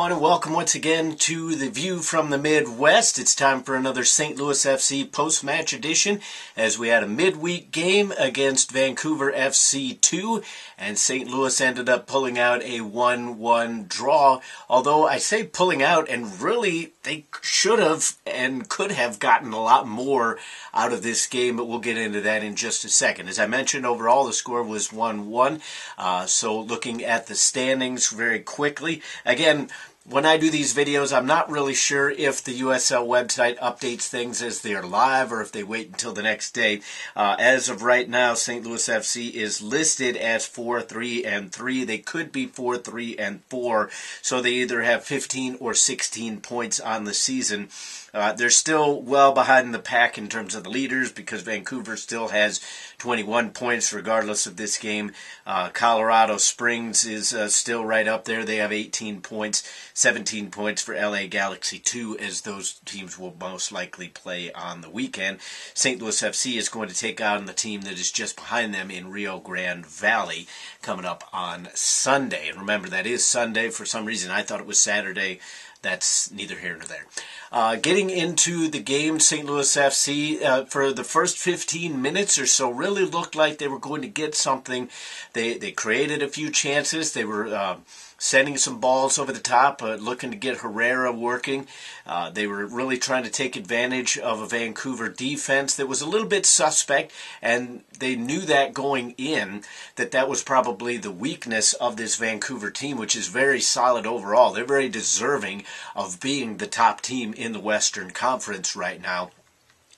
everyone, and welcome once again to the View from the Midwest. It's time for another St. Louis FC post-match edition as we had a midweek game against Vancouver FC 2, and St. Louis ended up pulling out a 1-1 draw. Although I say pulling out, and really they should have and could have gotten a lot more out of this game, but we'll get into that in just a second. As I mentioned, overall the score was 1-1. So looking at the standings very quickly, again, when I do these videos, I'm not really sure if the USL website updates things as they're live or if they wait until the next day. As of right now, St. Louis FC is listed as 4-3-3. They could be 4-3-4, so they either have 15 or 16 points on the season. They're still well behind the pack in terms of the leaders because Vancouver still has 21 points regardless of this game. Colorado Springs is still right up there. They have 18 points, 17 points for LA Galaxy 2 as those teams will most likely play on the weekend. St. Louis FC is going to take on the team that is just behind them in Rio Grande Valley coming up on Sunday. And remember, that is Sunday. For some reason, I thought it was Saturday. That's neither here nor there. Getting into the game, St. Louis FC, for the first 15 minutes or so, really looked like they were going to get something. They created a few chances. They were sending some balls over the top, looking to get Herrera working. They were really trying to take advantage of a Vancouver defense that was a little bit suspect, and they knew that going in, that was probably the weakness of this Vancouver team, which is very solid overall. They're very deserving of being the top team in the Western Conference right now.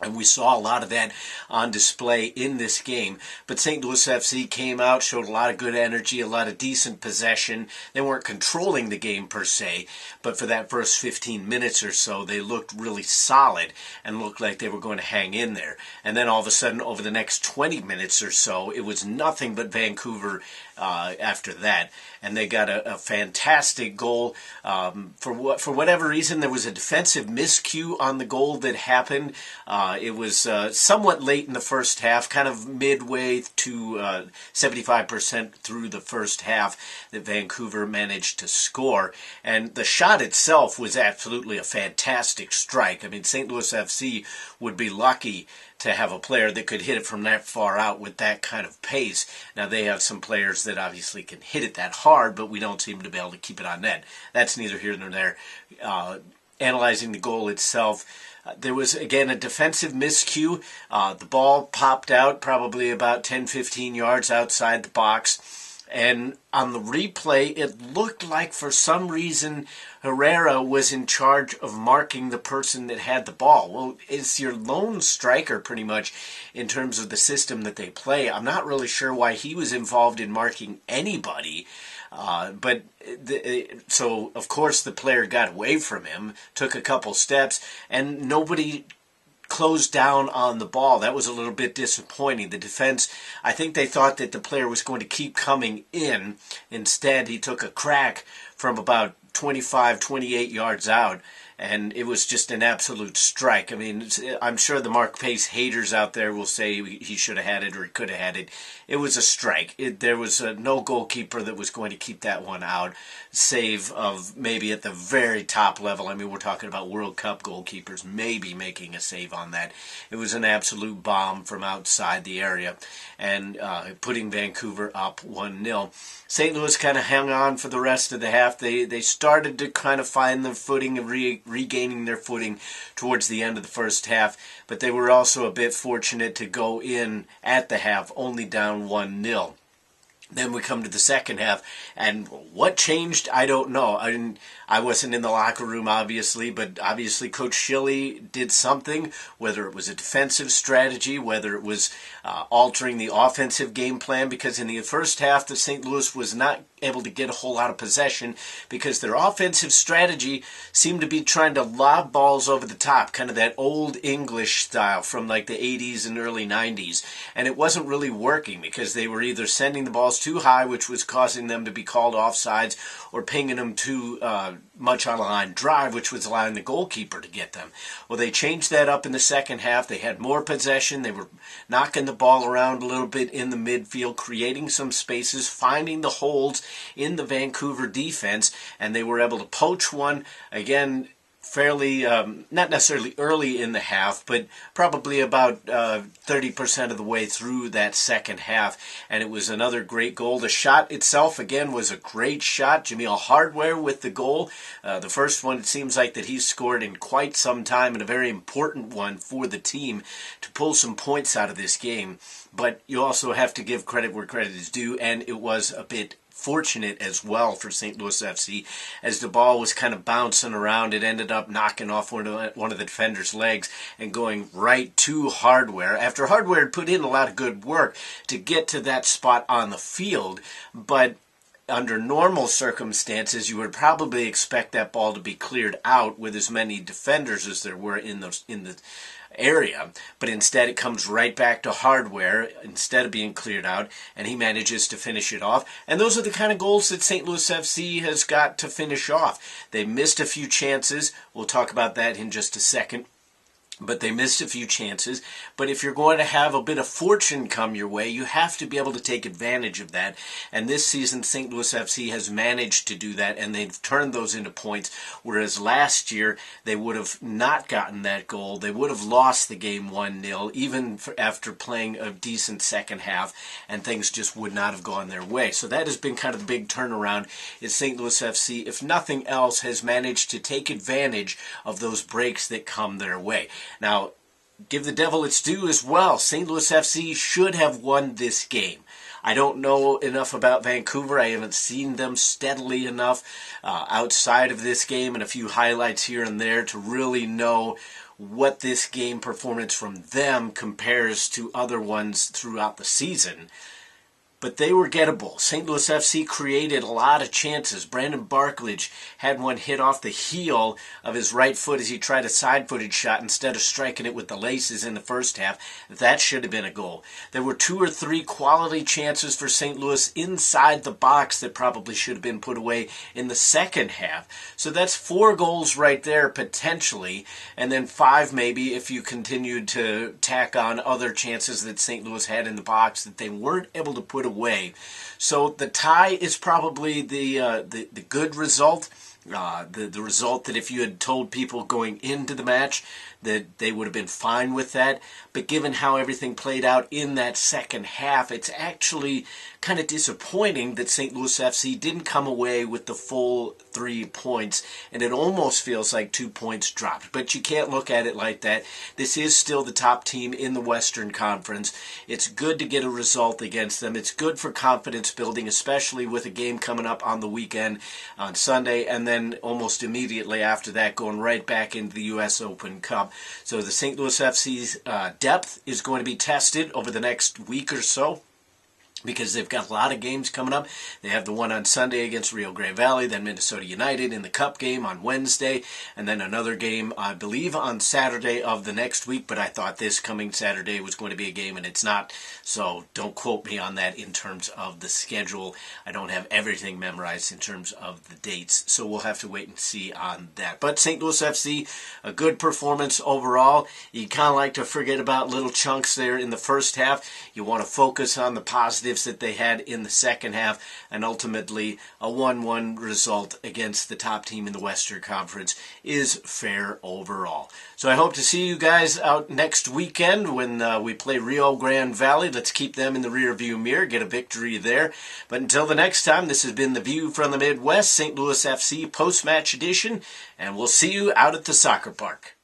And we saw a lot of that on display in this game. But St. Louis FC came out, showed a lot of good energy, a lot of decent possession. They weren't controlling the game per se, but for that first 15 minutes or so, they looked really solid and looked like they were going to hang in there. And then all of a sudden, over the next 20 minutes or so, it was nothing but Vancouver after that. And they got a fantastic goal. For whatever reason, there was a defensive miscue on the goal that happened. It was somewhat late in the first half, kind of midway to 75% through the first half that Vancouver managed to score. And the shot itself was absolutely a fantastic strike. I mean, St. Louis FC would be lucky to have a player that could hit it from that far out with that kind of pace. Now, they have some players that obviously can hit it that hard, but we don't seem to be able to keep it on net. That's neither here nor there. Analyzing the goal itself, there was, again, a defensive miscue. The ball popped out probably about 10-15 yards outside the box. And on the replay, it looked like for some reason Herrera was in charge of marking the person that had the ball. Well, it's your lone striker pretty much in terms of the system that they play. I'm not really sure why he was involved in marking anybody. So, of course, the player got away from him, took a couple steps, and nobody closed down on the ball. That was a little bit disappointing. The defense, I think they thought that the player was going to keep coming in. Instead, he took a crack from about 25, 28 yards out, and it was just an absolute strike. I mean, I'm sure the Mark Pace haters out there will say he should have had it or he could have had it. It was a strike. There was no goalkeeper that was going to keep that one out, save of maybe at the very top level. I mean, we're talking about World Cup goalkeepers maybe making a save on that. It was an absolute bomb from outside the area and putting Vancouver up 1-0. St. Louis kind of hung on for the rest of the half. They started to kind of find their footing and regaining their footing towards the end of the first half, but they were also a bit fortunate to go in at the half only down 1-0. Then we come to the second half, and what changed, I don't know. I wasn't in the locker room, obviously, but obviously Coach Schilly did something, whether it was a defensive strategy, whether it was altering the offensive game plan, because in the first half, the St. Louis was not able to get a whole lot of possession because their offensive strategy seemed to be trying to lob balls over the top, kind of that old English style from like the 80s and early 90s. And it wasn't really working because they were either sending the balls too high, which was causing them to be called offsides, or pinging them too much on a line drive, which was allowing the goalkeeper to get them. Well, they changed that up in the second half. They had more possession. They were knocking the ball around a little bit in the midfield, creating some spaces, finding the holes in the Vancouver defense, and they were able to poach one again fairly, not necessarily early in the half, but probably about 30% of the way through that second half. And it was another great goal. The shot itself, again, was a great shot. Jameel Hardware with the goal. The first one, it seems like that he's scored in quite some time, and a very important one for the team to pull some points out of this game. But you also have to give credit where credit is due, and it was a bit fortunate as well for St. Louis FC. As the ball was kind of bouncing around, it ended up knocking off one of the defender's legs and going right to Hardware, after Hardware had put in a lot of good work to get to that spot on the field. But under normal circumstances, you would probably expect that ball to be cleared out with as many defenders as there were in the area, but instead it comes right back to Hardware instead of being cleared out, and he manages to finish it off. And those are the kind of goals that St. Louis FC has got to finish off. They missed a few chances. We'll talk about that in just a second. But they missed a few chances. But if you're going to have a bit of fortune come your way, you have to be able to take advantage of that. And this season, St. Louis FC has managed to do that, and they've turned those into points. Whereas last year, they would have not gotten that goal. They would have lost the game 1-0, even after playing a decent second half, and things just would not have gone their way. So that has been kind of the big turnaround. Is St. Louis FC, if nothing else, has managed to take advantage of those breaks that come their way. Now, give the devil its due as well. St. Louis FC should have won this game. I don't know enough about Vancouver. I haven't seen them steadily enough outside of this game and a few highlights here and there to really know what this game performance from them compares to other ones throughout the season. But they were gettable. St. Louis FC created a lot of chances. Brandon Barklage had one hit off the heel of his right foot as he tried a side-footed shot instead of striking it with the laces in the first half. That should have been a goal. There were 2 or 3 quality chances for St. Louis inside the box that probably should have been put away in the second half. So that's 4 goals right there potentially, and then 5 maybe if you continued to tack on other chances that St. Louis had in the box that they weren't able to put away. So the tie is probably the good result. The result that if you had told people going into the match that they would have been fine with that. But given how everything played out in that second half, it's actually kind of disappointing that St. Louis FC didn't come away with the full 3 points, and it almost feels like 2 points dropped. But you can't look at it like that. This is still the top team in the Western Conference. It's good to get a result against them. It's good for confidence building, especially with a game coming up on the weekend on Sunday, and then almost immediately after that going right back into the U.S. Open Cup. So the St. Louis FC's depth is going to be tested over the next week or so, because they've got a lot of games coming up. They have the one on Sunday against Rio Grande Valley, then Minnesota United in the Cup game on Wednesday, and then another game, I believe, on Saturday of the next week, but I thought this coming Saturday was going to be a game, and it's not, so don't quote me on that in terms of the schedule. I don't have everything memorized in terms of the dates, so we'll have to wait and see on that. But St. Louis FC, a good performance overall. You kind of like to forget about little chunks there in the first half. You want to focus on the positives that they had in the second half, and ultimately a 1-1 result against the top team in the Western Conference is fair overall. So I hope to see you guys out next weekend when we play Rio Grande Valley. Let's keep them in the rearview mirror, get a victory there. But until the next time, this has been the View from the Midwest, St. Louis FC Post-Match Edition, and we'll see you out at the soccer park.